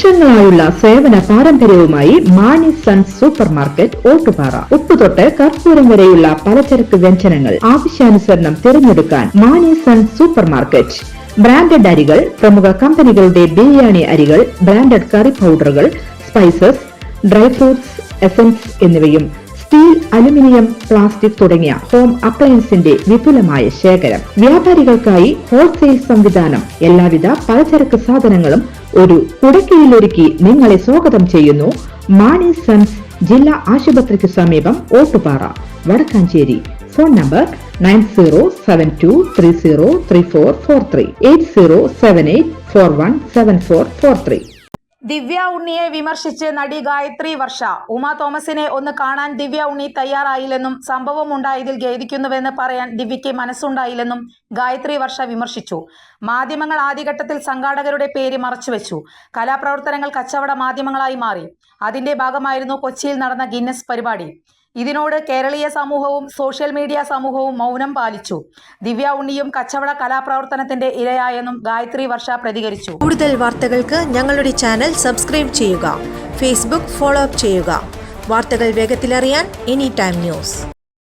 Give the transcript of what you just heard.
വർഷങ്ങളായുള്ള സേവന പാരമ്പര്യവുമായി Mani sons super market Ottupara. ഉപ്പുതൊട്ട് കർപ്പൂരം വരെയുള്ള പലചരക്ക് വ്യഞ്ജനങ്ങൾ ആവശ്യാനുസരണം തിരഞ്ഞെടുക്കാൻ Mani sons super market. Branded അരികൾ, പ്രമുഖ കമ്പനികളുടെ ബിരിയാണി അരികൾ, ബ്രാൻഡഡ് കറി പൗഡറുകൾ, സ്പൈസസ്, ഡ്രൈ ഫ്രൂട്ട്സ്, എസൻസ് എന്നിവയും സ്റ്റീൽ, അലുമിനിയം, പ്ലാസ്റ്റിക് തുടങ്ങിയ ഹോം അപ്ലയൻസിന്റെ വിപുലമായ ശേഖരം. വ്യാപാരികൾക്കായി ഹോൾസെയിൽ സംവിധാനം. എല്ലാവിധ പലചരക്ക് സാധനങ്ങളും ഒരു കുടക്കീഴിലൊരുക്കി നിങ്ങളെ സ്വാഗതം ചെയ്യുന്നു. മാണി സൺസ് ജില്ലാ ആശുപത്രിക്ക് സമീപം ഓട്ടുപാറ, വടക്കാഞ്ചേരി. Phone number 9072303443 8078417443. ദിവ്യ ഉണ്ണിയെ വിമർശിച്ച് നടി ഗായത്രി വർഷ. ഉമാ തോമസിനെ ഒന്ന് കാണാൻ ദിവ്യ ഉണ്ണി തയ്യാറായില്ലെന്നും സംഭവം ഉണ്ടായതിൽ ഖേദിക്കുന്നുവെന്ന് പറയാൻ ദിവ്യയ്ക്ക് മനസ്സുണ്ടായില്ലെന്നും ഗായത്രി വർഷ വിമർശിച്ചു. മാധ്യമങ്ങൾ ആദ്യഘട്ടത്തിൽ സംഘാടകരുടെ പേര് മറച്ചുവെച്ചു. കലാപ്രവർത്തനങ്ങൾ കച്ചവട മാധ്യമങ്ങളായി മാറി. അതിന്റെ ഭാഗമായിരുന്നു കൊച്ചിയിൽ നടന്ന ഗിന്നസ് പരിപാടി. ഇതിനോട് കേരളീയ സമൂഹവും സോഷ്യൽ മീഡിയ സമൂഹവും മൗനം പാലിച്ചു. ദിവ്യ ഉണ്ണിയും കച്ചവട കലാപ്രവർത്തനത്തിന്റെ ഇരയായെന്നും ഗായത്രി വർഷ പ്രതികരിച്ചു. കൂടുതൽ വാർത്തകൾക്ക് ഞങ്ങളുടെ ചാനൽ സബ്സ്ക്രൈബ് ചെയ്യുക. ഫേസ്ബുക്ക് ഫോളോ അപ്പ് ചെയ്യുക. വാർത്തകൾ വേഗത്തിലറിയാൻ എനി ടൈം ന്യൂസ്.